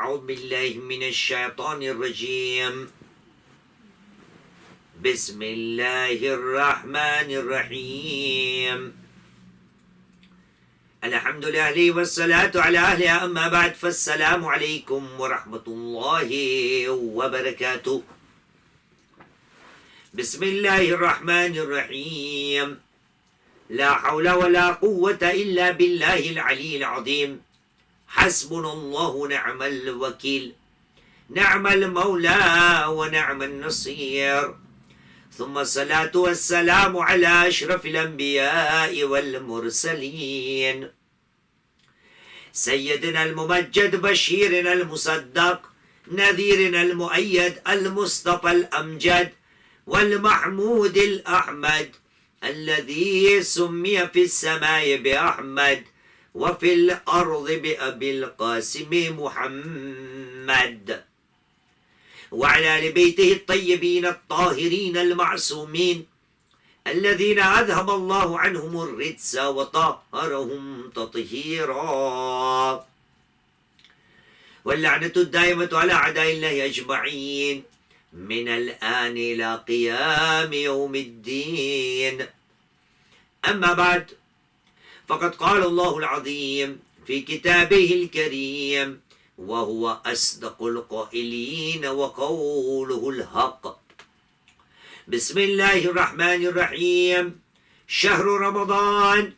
أعوذ بالله من الشيطان الرجيم بسم الله الرحمن الرحيم الحمد لله والصلاة على أهلها أما بعد فالسلام عليكم ورحمة الله وبركاته بسم الله الرحمن الرحيم لا حول ولا قوة إلا بالله العلي العظيم حسبنا الله ونعم الوكيل نعم المولى ونعم النصير ثم الصلاة والسلام على أشرف الأنبياء والمرسلين سيدنا الممجد بشيرنا المصدق نذيرنا المؤيد المصطفى الأمجد والمحمود الأحمد الذي سمي في السماء بأحمد وفي الأرض بأبي القاسم محمد وعلى آل بيته الطيبين الطاهرين المعصومين الذين أذهب الله عنهم الرجس وطهرهم تطهيرا واللعنة الدائمة على أعداء الله أجمعين من الآن إلى قيام يوم الدين أما بعد فقد قال الله العظيم في كتابه الكريم وهو أصدق القائلين وقوله الحق بسم الله الرحمن الرحيم شهر رمضان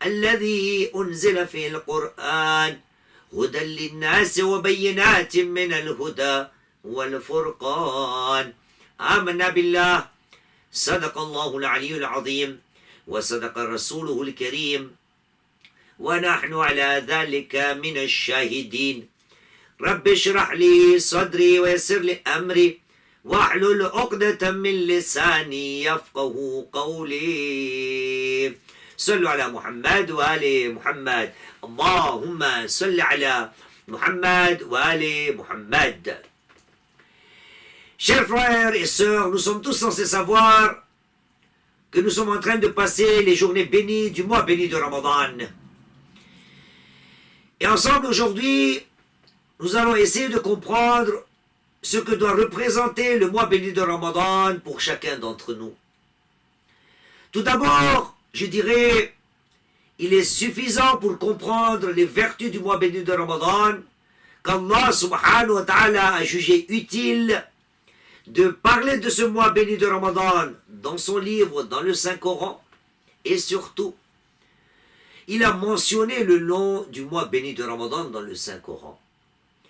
الذي أنزل فيه القرآن هدى للناس وبينات من الهدى والفرقان آمنا بالله صدق الله العلي العظيم وصدق رسوله الكريم ونحن على ذلك من الشاهدين رب اشرح لي صدري ويسر لي أمري واحلل عقدة من لساني يفقه قولي صلوا على محمد وآل محمد اللهم صل على محمد وآل محمد. Chers frères et sœurs, nous sommes tous censés savoir que nous sommes en train de passer les journées bénies du mois béni de Ramadan. Et ensemble aujourd'hui, nous allons essayer de comprendre ce que doit représenter le mois béni de Ramadan pour chacun d'entre nous. Tout d'abord, je dirais, il est suffisant pour comprendre les vertus du mois béni de Ramadan qu'Allah subhanahu wa ta'ala a jugé utile de parler de ce mois béni de Ramadan dans son livre, dans le Saint-Coran, et surtout, il a mentionné le nom du mois béni de Ramadan dans le Saint-Coran.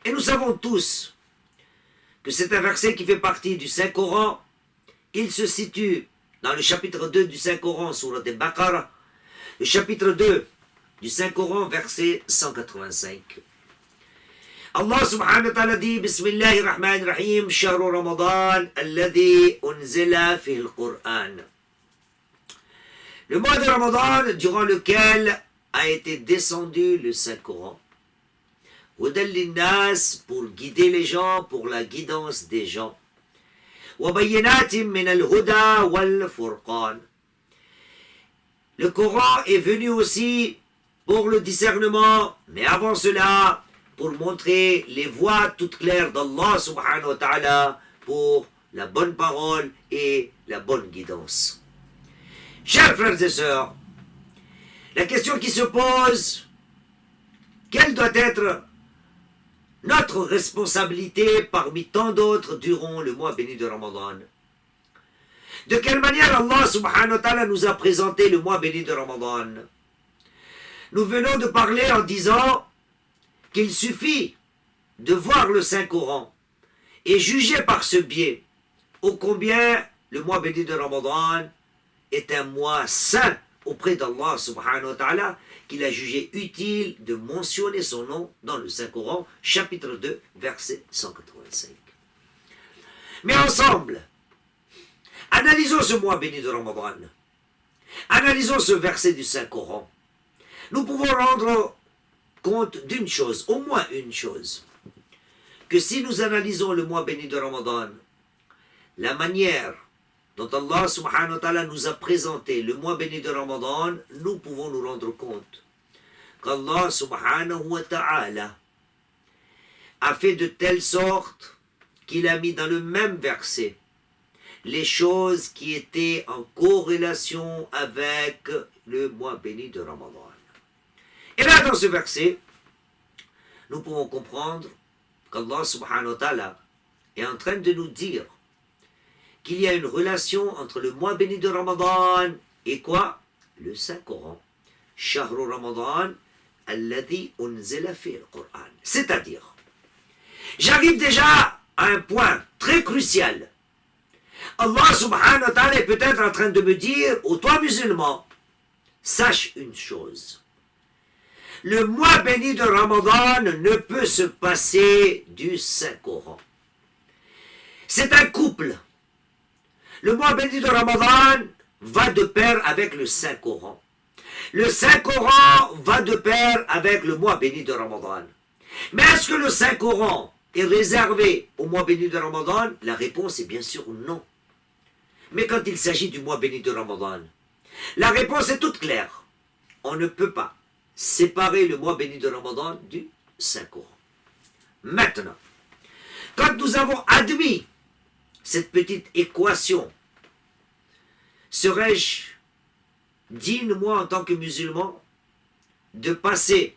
Et nous savons tous que c'est un verset qui fait partie du Saint-Coran. Il se situe dans le chapitre 2 du Saint-Coran, Surat al-Baqarah, le chapitre 2 du Saint-Coran, verset 185. Allah subhanahu wa ta'ala dit Bismillahir Rahmanir Rahim Shahru Ramadan alladhi unzila fihi al-Qur'an. Le mois de Ramadan durant lequel a été descendu le Saint-Coran. Hudal linnas pour guider les gens, pour la guidance des gens. Wa bayyinatin min al-huda wal furqan. Le Coran est venu aussi pour le discernement, mais avant cela, pour montrer les voies toutes claires d'Allah subhanahu wa ta'ala pour la bonne parole et la bonne guidance. Chers frères et sœurs, la question qui se pose, quelle doit être notre responsabilité parmi tant d'autres durant le mois béni de Ramadan? De quelle manière Allah subhanahu wa ta'ala nous a présenté le mois béni de Ramadan? Nous venons de parler en disant qu'il suffit de voir le Saint-Coran et juger par ce biais ô combien le mois béni de Ramadan est un mois saint auprès d'Allah subhanahu wa ta'ala, qu'il a jugé utile de mentionner son nom dans le Saint-Coran, chapitre 2, verset 185. Mais ensemble, analysons ce mois béni de Ramadan. Analysons ce verset du Saint-Coran. Nous pouvons rendre compte d'une chose, au moins une chose, que si nous analysons le mois béni de Ramadan, la manière dont Allah subhanahu wa ta'ala nous a présenté le mois béni de Ramadan, nous pouvons nous rendre compte qu'Allah subhanahu wa ta'ala a fait de telle sorte qu'il a mis dans le même verset les choses qui étaient en corrélation avec le mois béni de Ramadan. Et là, dans ce verset, nous pouvons comprendre qu'Allah subhanahu wa ta'ala est en train de nous dire qu'il y a une relation entre le mois béni de Ramadan et quoi? Le Saint-Coran. Shahru Ramadan alladhi unzila fi al-Qur'an. C'est-à-dire, j'arrive déjà à un point très crucial. Allah subhanahu wa ta'ala est peut-être en train de me dire, ô toi musulman, sache une chose. Le mois béni de Ramadan ne peut se passer du Saint-Coran. C'est un couple. Le mois béni de Ramadan va de pair avec le Saint-Coran. Le Saint-Coran va de pair avec le mois béni de Ramadan. Mais est-ce que le Saint-Coran est réservé au mois béni de Ramadan? La réponse est bien sûr non. Mais quand il s'agit du mois béni de Ramadan, la réponse est toute claire. On ne peut pas séparer le mois béni de Ramadan du Saint-Coran. Maintenant, quand nous avons admis cette petite équation, serais-je digne, moi, en tant que musulman, de passer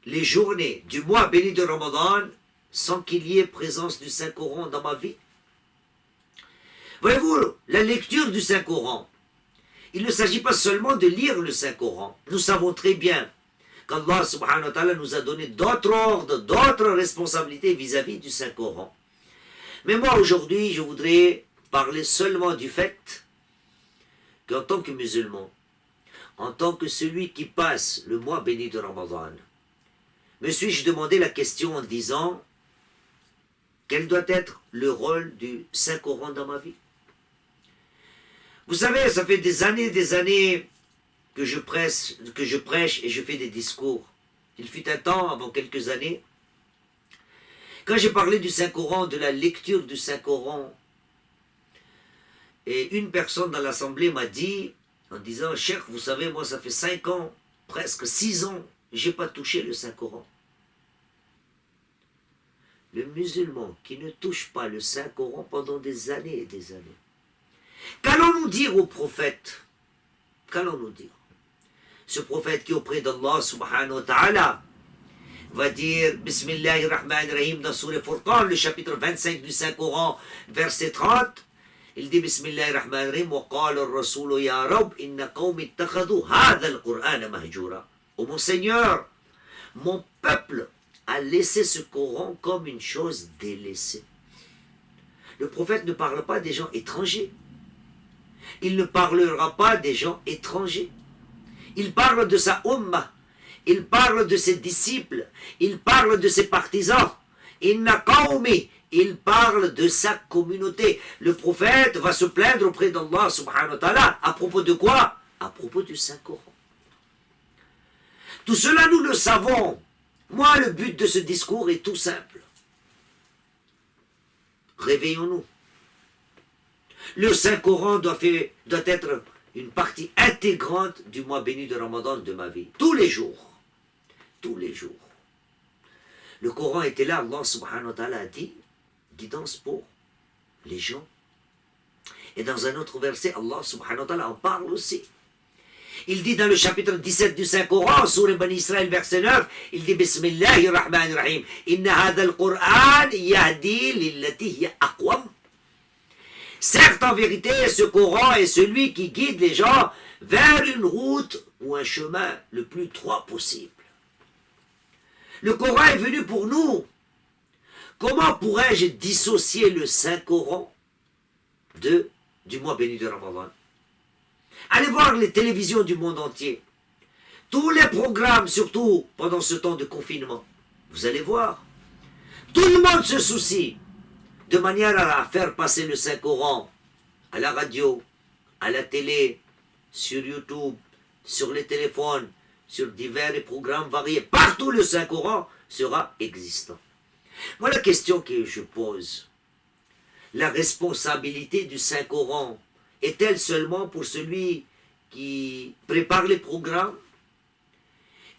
les journées du mois béni de Ramadan sans qu'il y ait présence du Saint-Coran dans ma vie? Voyez-vous, la lecture du Saint-Coran, il ne s'agit pas seulement de lire le Saint-Coran. Nous savons très bien qu'Allah subhanahu wa ta'ala nous a donné d'autres ordres, d'autres responsabilités vis-à-vis du Saint-Coran. Mais moi, aujourd'hui, je voudrais parler seulement du fait qu'en tant que musulman, en tant que celui qui passe le mois béni de Ramadan, me suis-je demandé la question en disant quel doit être le rôle du Saint-Coran dans ma vie? Vous savez, ça fait des années que je prêche et je fais des discours. Il fut un temps, avant quelques années, quand j'ai parlé du Saint-Coran, de la lecture du Saint-Coran, et une personne dans l'assemblée m'a dit, en disant, Cheikh, vous savez, moi ça fait 5 ans, presque 6 ans, j'ai pas touché le Saint-Coran. Le musulman qui ne touche pas le Saint-Coran pendant des années et des années, qu'allons-nous dire au prophète? Qu'allons-nous dire? Ce prophète qui auprès d'Allah subhanahu wa ta'ala va dire Bismillahirrahmanirrahim dans Surah Furqan, le chapitre 25 du Saint-Coran, verset 30, il dit Bismillahirrahmanirrahim wa qala ar-rasul ya Rabb inna qawmi ittakhadhu hadha al-Qur'ana mahjura. Oh mon Seigneur, mon peuple a laissé ce Coran comme une chose délaissée. Le prophète ne parle pas des gens étrangers. Il ne parlera pas des gens étrangers. Il parle de sa ummah. Il parle de ses disciples. Il parle de ses partisans. Inna qawmi. Il parle de sa communauté. Le prophète va se plaindre auprès d'Allah subhanahu wa ta'ala. À propos de quoi? À propos du Saint-Coran. Tout cela, nous le savons. Moi, le but de ce discours est tout simple. Réveillons-nous. Le Saint-Coran doit être une partie intégrante du mois béni de Ramadan de ma vie. Tous les jours. Tous les jours. Le Coran était là, Allah subhanahu wa ta'ala a dit, guidance pour les gens. Et dans un autre verset, Allah subhanahu wa ta'ala en parle aussi. Il dit dans le chapitre 17 du Saint-Coran, Surah Bani Israël, verset 9, il dit Bismillahirrahmanirrahim, Inna hadha al-Qur'an yahdi lillati hiya aqwam. Certes, en vérité, ce Coran est celui qui guide les gens vers une route ou un chemin le plus droit possible. Le Coran est venu pour nous. Comment pourrais-je dissocier le Saint-Coran du mois béni de Ramadan? Allez voir les télévisions du monde entier. Tous les programmes, surtout pendant ce temps de confinement. Vous allez voir. Tout le monde se soucie de manière à faire passer le Saint-Coran à la radio, à la télé, sur YouTube, sur les téléphones, sur divers programmes variés. Partout le Saint-Coran sera existant. Moi, la question que je pose, la responsabilité du Saint-Coran est-elle seulement pour celui qui prépare les programmes?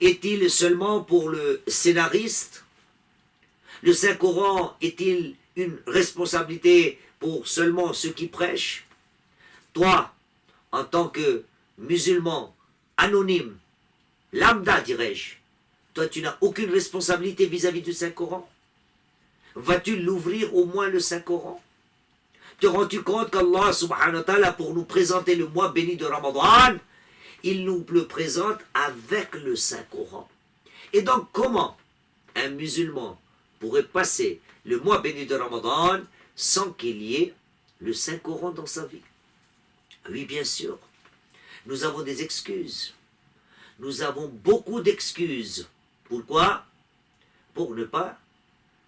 Est-il seulement pour le scénariste Le Saint-Coran est-il une responsabilité pour seulement ceux qui prêchent? Toi, en tant que musulman, anonyme, lambda dirais-je, toi tu n'as aucune responsabilité vis-à-vis du Saint-Coran? Vas-tu l'ouvrir au moins le Saint-Coran? Te rends-tu compte qu'Allah subhanahu wa ta'ala, pour nous présenter le mois béni de Ramadan, il nous le présente avec le Saint-Coran. Et donc comment un musulman pourrait passer le mois béni de Ramadan sans qu'il y ait le Saint-Coran dans sa vie? Oui, bien sûr. Nous avons des excuses. Nous avons beaucoup d'excuses. Pourquoi? Pour ne pas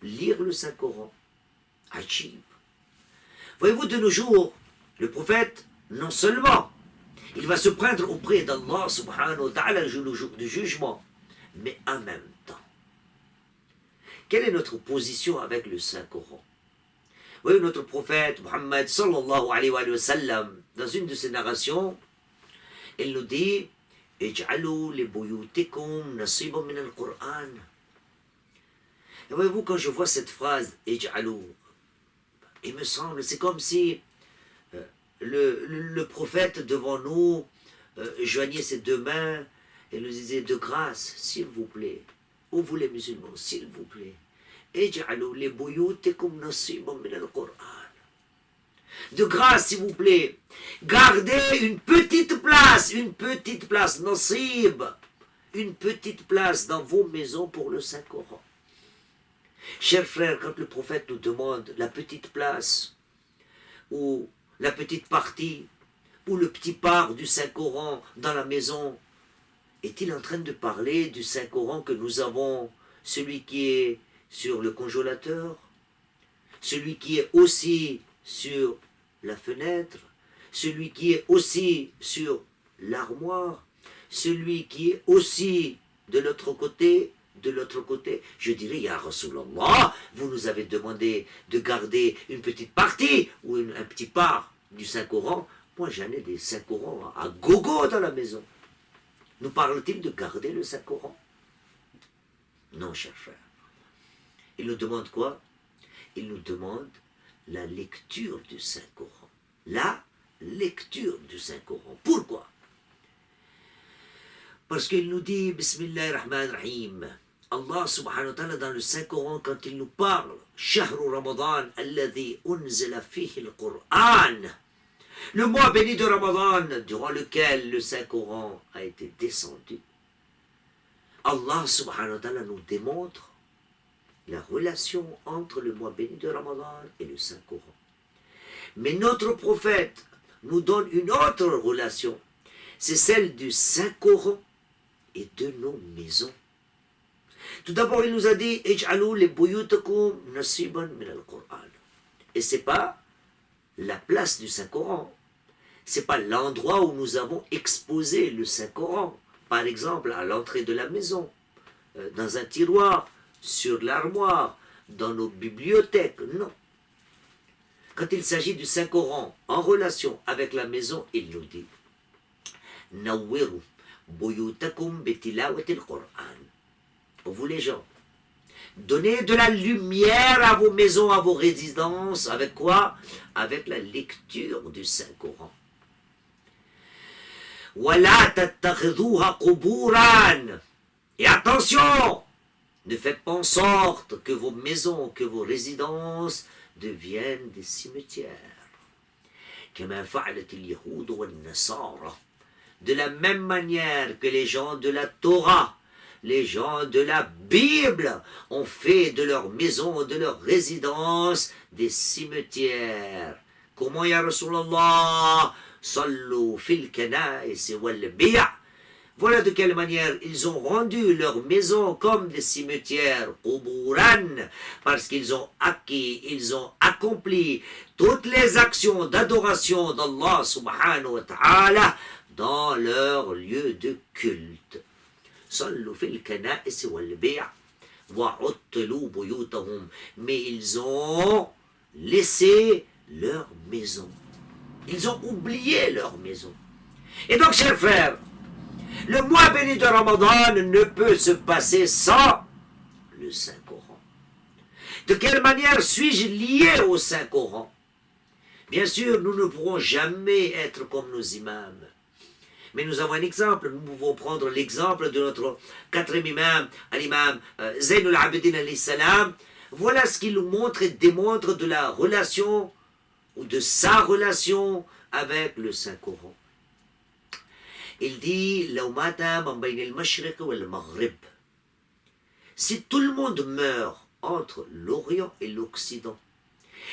lire le Saint-Coran. Ajib. Voyez-vous, de nos jours, le prophète, non seulement, il va se prendre auprès d'Allah subhanahu wa ta'ala le jour du jugement, mais en même temps, quelle est notre position avec le Saint-Coran? Oui, notre prophète, Muhammad sallallahu alayhi wa sallam, dans une de ses narrations, il nous dit « Ij'alou li buyutikum nasiban min al-Qur'an » Et voyez-vous, quand je vois cette phrase « Ij'alou », il me semble, c'est comme si le prophète devant nous joignait ses deux mains et nous disait de grâce, s'il vous plaît, ô vous les musulmans, s'il vous plaît, ij'alou li buyutikum nasiban min al-Qur'an. De grâce, s'il vous plaît, gardez une petite place, nasib, une petite place dans vos maisons pour le Saint-Coran. Chers frères, quand le prophète nous demande la petite place, ou la petite partie, ou le petit part du Saint-Coran dans la maison, est-il en train de parler du Saint-Coran que nous avons, celui qui est sur le congélateur, celui qui est aussi sur la fenêtre, celui qui est aussi sur l'armoire, celui qui est aussi de l'autre côté, je dirais, Ya Rasulallah, vous nous avez demandé de garder une petite partie ou un petit part du Saint-Coran. Moi, j'en ai des Saint-Coran à gogo dans la maison. Nous parle-t-il de garder le Saint-Coran? Non, cher frère. Il nous demande quoi? Il nous demande la lecture du Saint-Coran. La lecture du Saint-Coran. Pourquoi? Parce qu'il nous dit, Bismillahirrahmanirrahim, Allah subhanahu wa ta'ala dans le Saint-Coran, quand il nous parle, Shahru Ramadan, alladhi unzila fihi al-Qur'an, le mois béni de Ramadan, durant lequel le Saint-Coran a été descendu, Allah subhanahu wa ta'ala nous démontre la relation entre le mois béni de Ramadan et le Saint-Coran. Mais notre prophète nous donne une autre relation, c'est celle du Saint-Coran et de nos maisons. Tout d'abord, il nous a dit Ij'alou li buyutakum nasiban min al-Qur'an. Et c'est pas la place du Saint-Coran. C'est pas l'endroit où nous avons exposé le Saint-Coran. Par exemple, à l'entrée de la maison, dans un tiroir, sur l'armoire, dans nos bibliothèques. Non. Quand il s'agit du Saint-Coran en relation avec la maison, il nous dit Nawwiru buyutakum bitilawati al-Qur'an. Pour vous les gens, donnez de la lumière à vos maisons, à vos résidences. Avec quoi? Avec la lecture du Saint-Coran. Wala tattakhidhuha quburan. Et attention, ne faites pas en sorte que vos maisons, que vos résidences deviennent des cimetières. Kama fa'alat al-yahud wal-nasara. De la même manière que les gens de la Torah, les gens de la Bible ont fait de leurs maisons, de leurs résidences, des cimetières. Comment, ya Rasulallah? Sallu fil kana'is wal bi'a. Voilà de quelle manière ils ont rendu leurs maisons comme des cimetières, quburan, parce qu'ils ont acquis, ils ont accompli toutes les actions d'adoration d'Allah subhanahu wa ta'ala dans leur lieu de culte. Sallu fil kana'is wal bi'a wa uttlu buyutahum. Mais ils ont laissé leur maison. Ils ont oublié leur maison. Et donc, chers frères, le mois béni de Ramadan ne peut se passer sans le Saint-Coran. De quelle manière suis-je lié au Saint-Coran? Bien sûr, nous ne pourrons jamais être comme nos imams. Mais nous avons un exemple. Nous pouvons prendre l'exemple de notre quatrième imam, l'imam Zayn al-Abidin alayhi salam. Voilà ce qu'il nous montre et démontre de la relation ou de sa relation avec le Saint-Coran. Il dit لو مات من بين المشرق والمغرب. Si tout le monde meurt entre l'Orient et l'Occident,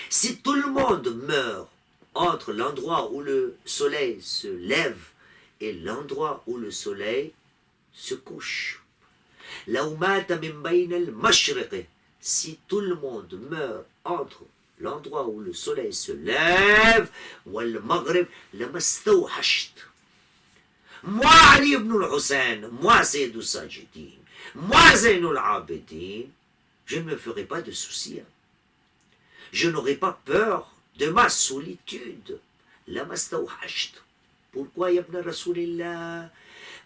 si tout le monde meurt entre l'endroit où le soleil se lève et l'endroit où le soleil se couche, لو مات من بين المشرق, si tout le monde meurt entre l'endroit où le soleil se lève والمغرب لما استوحشت. Moi, Ali ibn al-Hussein, moi, Sayyid al-Sajidin, moi, Zayn al-Abidin, je ne me ferai pas de soucis. Je n'aurai pas peur de ma solitude. لما استوحشت. Pourquoi, ya ibn Rasulillah?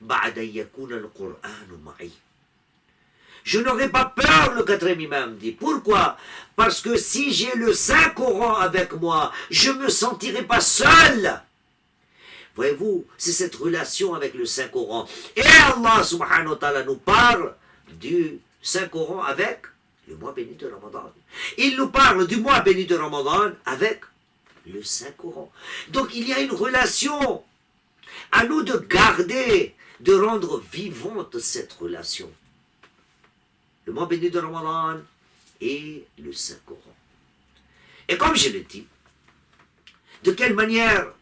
بعد أن يكون القرآن معي. Je n'aurai pas peur, le quatrième imam dit. Pourquoi? Parce que si j'ai le Saint-Coran avec moi, je ne me sentirai pas seul. Voyez-vous, c'est cette relation avec le Saint-Coran. Et Allah subhanahu wa ta'ala nous parle du Saint-Coran avec le mois béni de Ramadan. Il nous parle du mois béni de Ramadan avec le Saint-Coran. Donc il y a une relation. À nous de garder, de rendre vivante cette relation. Le mois béni de Ramadan et le Saint-Coran. Et comme je l'ai dit, de quelle manière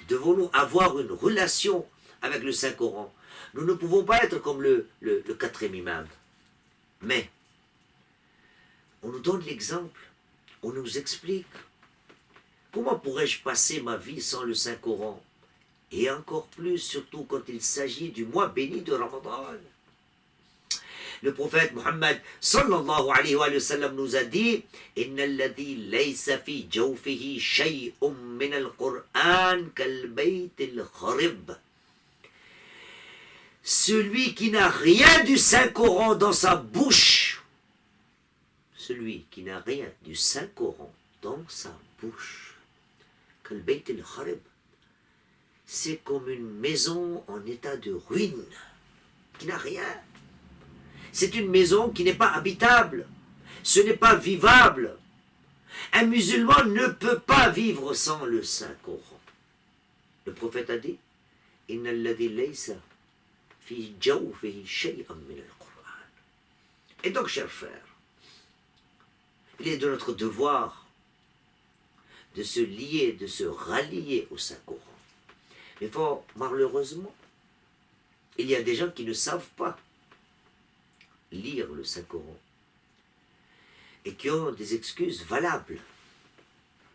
devons-nous avoir une relation avec le Saint-Coran? Nous ne pouvons pas être comme le quatrième imam. Mais, on nous donne l'exemple, on nous explique. Comment pourrais-je passer ma vie sans le Saint-Coran? Et encore plus, surtout quand il s'agit du mois béni de Ramadan. Le prophète Muhammad sallallahu alayhi wa sallam nous a dit إن الذي ليس في جوفه شيء من القرآن كالبيت الخرب. Celui qui n'a rien du Saint-Coran dans sa bouche, celui qui n'a rien du Saint-Coran dans sa bouche, كالبيت الخرب, c'est comme une maison en état de ruine, qui n'a rien. C'est une maison qui n'est pas habitable. Ce n'est pas vivable. Un musulman ne peut pas vivre sans le Saint-Coran. Le prophète a dit, إِنَّ الَّذِي لَيْسَ فِي جَوْفِهِ شَيْئًا مِنَ الْقُرْآنِ. Et donc, chers frères, il est de notre devoir de se lier, de se rallier au Saint-Coran. Mais fort malheureusement, il y a des gens qui ne savent pas lire le Saint-Coran et qui ont des excuses valables.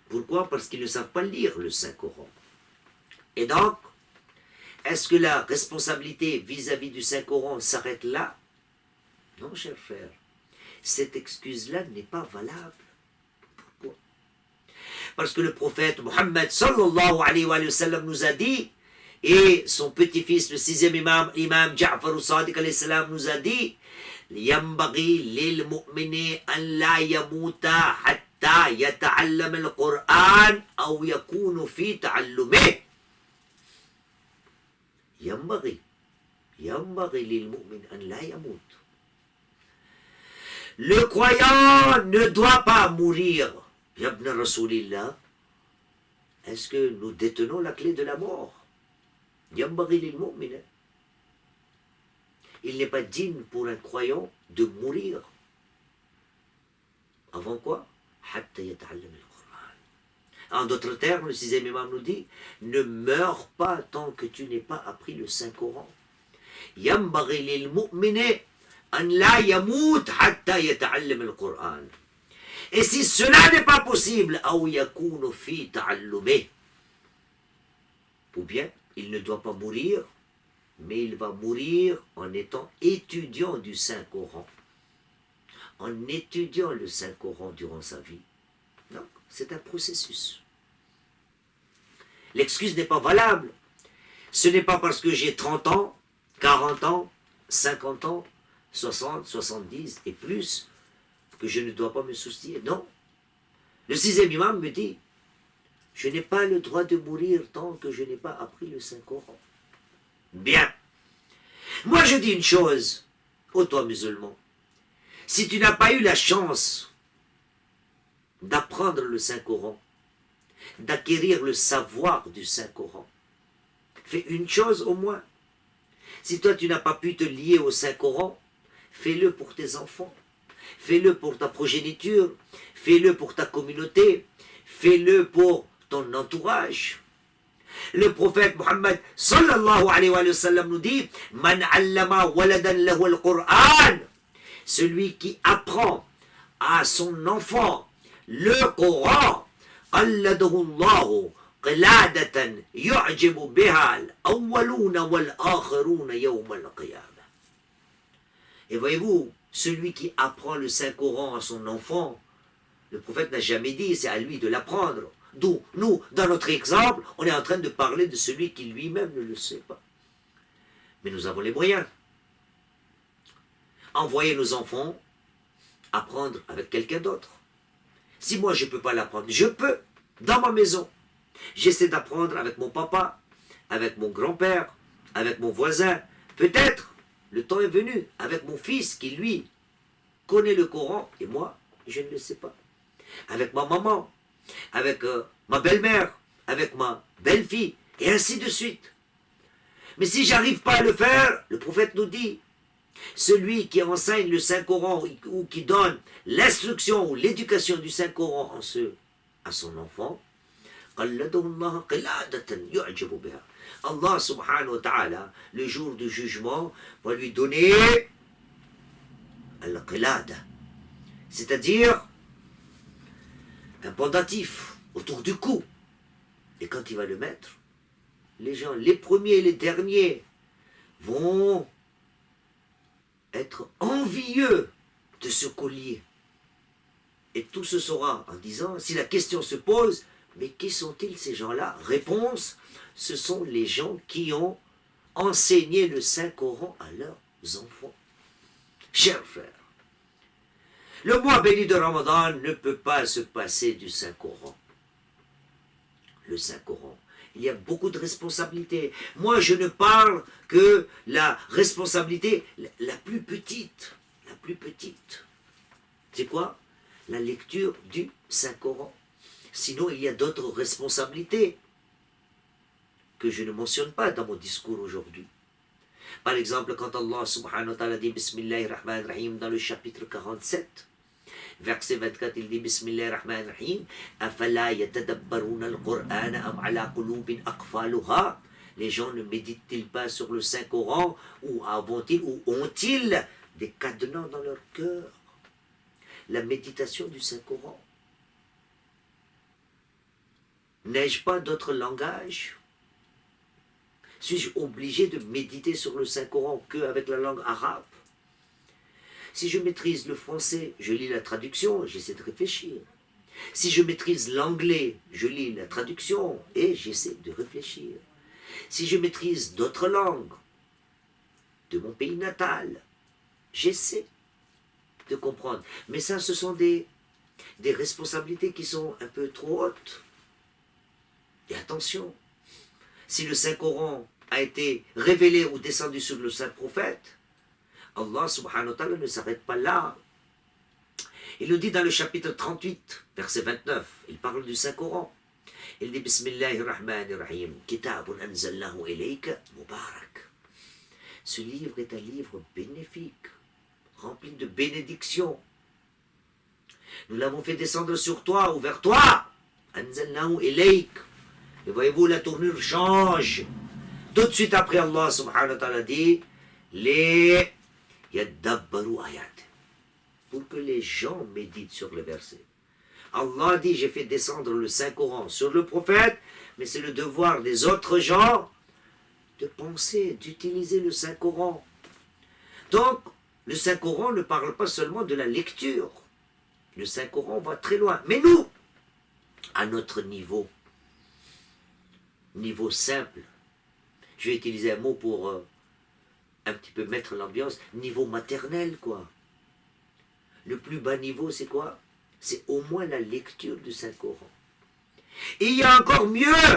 Pourquoi? Parce qu'ils ne savent pas lire le Saint-Coran. Et donc, est-ce que la responsabilité vis-à-vis du Saint-Coran s'arrête là? Non, chers frères. Cette excuse-là n'est pas valable. Pourquoi? Parce que le prophète Muhammad sallallahu alayhi wa sallam nous a dit, et son petit-fils, le sixième imam, l'imam Ja'far al-Sadiq alayhi salam nous a dit, ينبغي للمؤمن أن لا يموت حتى يتعلم القرآن أو يكون في تعلمه. ينبغي للمؤمن أن لا يموت. Le croyant ne doit pas mourir. Ya ibn Rasulillah, est-ce que nous détenons la clé de la mort? ينبغي للمؤمن. Il n'est pas digne pour un croyant de mourir. Avant quoi? En d'autres termes, le sixième imam nous dit, ne meurs pas tant que tu n'aies pas appris le Saint-Coran. ينبغي للمؤمن أن لا يموت حتى يتعلم القرآن. Et si cela n'est pas possible, أو يكون في تعلمه, ou bien il ne doit pas mourir, mais il va mourir en étant étudiant du Saint-Coran, en étudiant le Saint-Coran durant sa vie. Donc, c'est un processus. L'excuse n'est pas valable. Ce n'est pas parce que j'ai 30 ans, 40 ans, 50 ans, 60, 70 et plus que je ne dois pas me soucier. Non. Le sixième imam me dit, je n'ai pas le droit de mourir tant que je n'ai pas appris le Saint-Coran. Bien. Moi, je dis une chose, ô toi musulman, si tu n'as pas eu la chance d'apprendre le Saint-Coran, d'acquérir le savoir du Saint-Coran, fais une chose au moins. Si toi, tu n'as pas pu te lier au Saint-Coran, fais-le pour tes enfants, fais-le pour ta progéniture, fais-le pour ta communauté, fais-le pour ton entourage. Le prophète Mohammed sallallahu alayhi wa sallam nous dit Man allama waladan lahu al-Qur'an, celui qui apprend à son enfant le Coran, qalladahu Allahu qiladatan yu'jibu biha al-awwaluna wal-akhiruna yawm al-qiyamah. Et voyez-vous, celui qui apprend le Saint-Coran à son enfant, le prophète n'a jamais dit c'est à lui de l'apprendre. D'où, nous, dans notre exemple, on est en train de parler de celui qui lui-même ne le sait pas. Mais nous avons les moyens. Envoyer nos enfants apprendre avec quelqu'un d'autre. Si moi je ne peux pas l'apprendre, je peux, dans ma maison. J'essaie d'apprendre avec mon papa, avec mon grand-père, avec mon voisin. Peut-être, le temps est venu, avec mon fils qui, lui, connaît le Coran, et moi, je ne le sais pas. Avec ma maman, avec ma belle-mère, avec ma belle-fille, et ainsi de suite. Mais si j'arrive pas à le faire, le prophète nous dit, celui qui enseigne le Saint-Coran ou qui donne l'instruction ou l'éducation du Saint-Coran à son enfant, Allah subhanahu wa ta'ala, le jour du jugement, va lui donner al-qilada, c'est-à-dire un pendentif autour du cou. Et quand il va le mettre, les gens, les premiers et les derniers, vont être envieux de ce collier. Et tout se saura en disant, si la question se pose, mais qui sont-ils ces gens-là? Réponse, ce sont les gens qui ont enseigné le Saint-Coran à leurs enfants. Chers frères, le mois béni de Ramadan ne peut pas se passer du Saint-Coran. Le Saint-Coran, il y a beaucoup de responsabilités. Moi, je ne parle que la responsabilité la plus petite. La plus petite. C'est quoi? La lecture du Saint-Coran. Sinon, il y a d'autres responsabilités que je ne mentionne pas dans mon discours aujourd'hui. Par exemple, quand Allah subhanahu wa ta'ala dit Bismillahirrahmanirrahim dans le chapitre 47, verset 24, il dit Bismillahirrahmanirrahim, Afala yatadabbaruna al-Qur'ana am ala qulubin aqfaluha. Les gens ne méditent-ils pas sur le Saint-Coran ou ont-ils des cadenas dans leur cœur? La méditation du Saint-Coran. N'ai-je pas d'autre langage? Suis-je obligé de méditer sur le Saint-Coran qu'avec la langue arabe? Si je maîtrise le français, je lis la traduction, j'essaie de réfléchir. Si je maîtrise l'anglais, je lis la traduction et j'essaie de réfléchir. Si je maîtrise d'autres langues de mon pays natal, j'essaie de comprendre. Mais ça, ce sont des responsabilités qui sont un peu trop hautes. Et attention, si le Saint-Coran a été révélé ou descendu sur le Saint-Prophète, Allah subhanahu wa ta'ala ne s'arrête pas là. Il nous dit dans le chapitre 38, verset 29, il parle du Saint-Coran. Il dit Bismillahirrahmanirrahim, Kitabun anzalnahu ilayka mubarak. Ce livre est un livre bénéfique, rempli de bénédictions. Nous l'avons fait descendre sur toi ou vers toi. Anzalnahu ilayk. Et voyez-vous, la tournure change. Tout de suite après, Allah subhanahu wa ta'ala dit les yadabbaru ayat, pour que les gens méditent sur le verset. Allah dit, j'ai fait descendre le Saint-Coran sur le prophète, mais c'est le devoir des autres gens de penser, d'utiliser le Saint-Coran. Donc, le Saint-Coran ne parle pas seulement de la lecture. Le Saint-Coran va très loin. Mais nous, à notre niveau simple, je vais utiliser un mot pour un petit peu mettre l'ambiance, niveau maternel, quoi. le plus bas niveau, c'est quoi? C'est au moins la lecture du Saint-Coran. Et il y a encore mieux.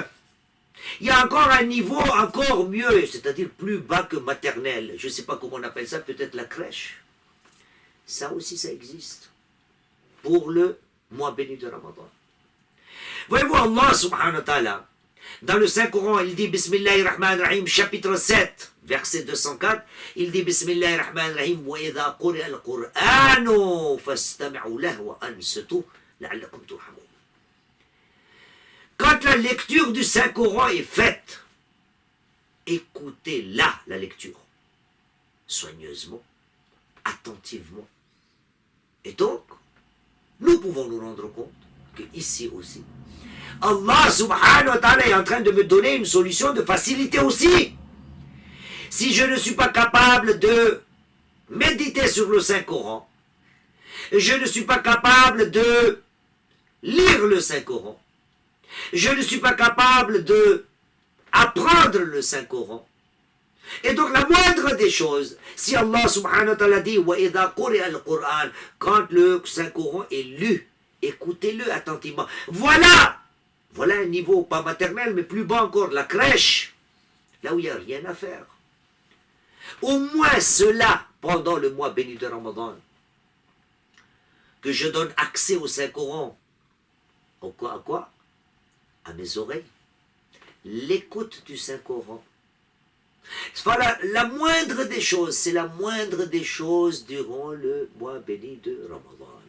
Il y a encore un niveau encore mieux, c'est-à-dire plus bas que maternelle. Je ne sais pas comment on appelle ça, peut-être la crèche. Ça aussi, ça existe. Pour le mois béni de Ramadan. Voyez-vous, Allah subhanahu wa ta'ala, dans le Saint-Coran, il dit Bismillahirrahmanirrahim, chapitre 7, verset 204, il dit Bismillahirrahmanirrahim, wa idha quri'a al-Qur'anu fastami'u lahu wa ansitu la'allakum turhamun. Quand la lecture du Saint-Coran est faite, écoutez-la, la lecture, soigneusement, attentivement. Et donc, nous pouvons nous rendre compte qu'ici aussi, Allah subhanahu wa ta'ala est en train de me donner une solution de facilité aussi. Si je ne suis pas capable de méditer sur le Saint-Coran, je ne suis pas capable de lire le Saint-Coran, je ne suis pas capable de apprendre le Saint-Coran. Et donc la moindre des choses, si Allah subhanahu wa ta'ala dit wa idha quri'a al-Qur'an, quand le Saint-Coran est lu, écoutez-le attentivement. Voilà un niveau pas maternel, mais plus bas encore, la crèche, là où il n'y a rien à faire. Au moins cela, pendant le mois béni de Ramadan, que je donne accès au Saint-Coran. À quoi? À mes oreilles. L'écoute du Saint-Coran. Voilà, la moindre des choses, c'est la moindre des choses durant le mois béni de Ramadan.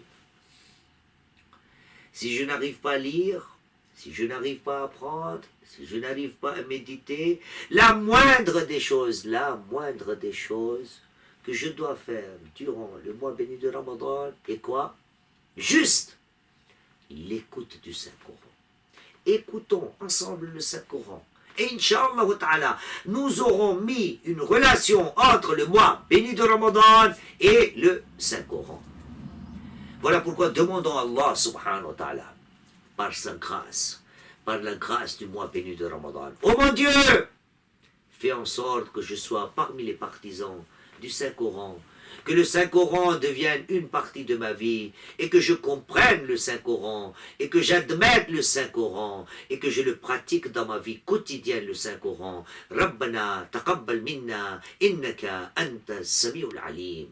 Si je n'arrive pas à lire, si je n'arrive pas à apprendre, si je n'arrive pas à méditer, la moindre des choses que je dois faire durant le mois béni de Ramadan est quoi? Juste l'écoute du Saint-Coran. Écoutons ensemble le Saint-Coran. Et Inch'Allah ta'ala, nous aurons mis une relation entre le mois béni de Ramadan et le Saint-Coran. Voilà pourquoi demandons à Allah subhanahu wa ta'ala, par sa grâce, par la grâce du mois béni de Ramadan. Oh mon Dieu, fais en sorte que je sois parmi les partisans du Saint-Coran, que le Saint-Coran devienne une partie de ma vie, et que je comprenne le Saint-Coran, et que j'admette le Saint-Coran, et que je le pratique dans ma vie quotidienne, le Saint-Coran. Rabbana taqabbal minna, innaka anta as-sami'ul alim.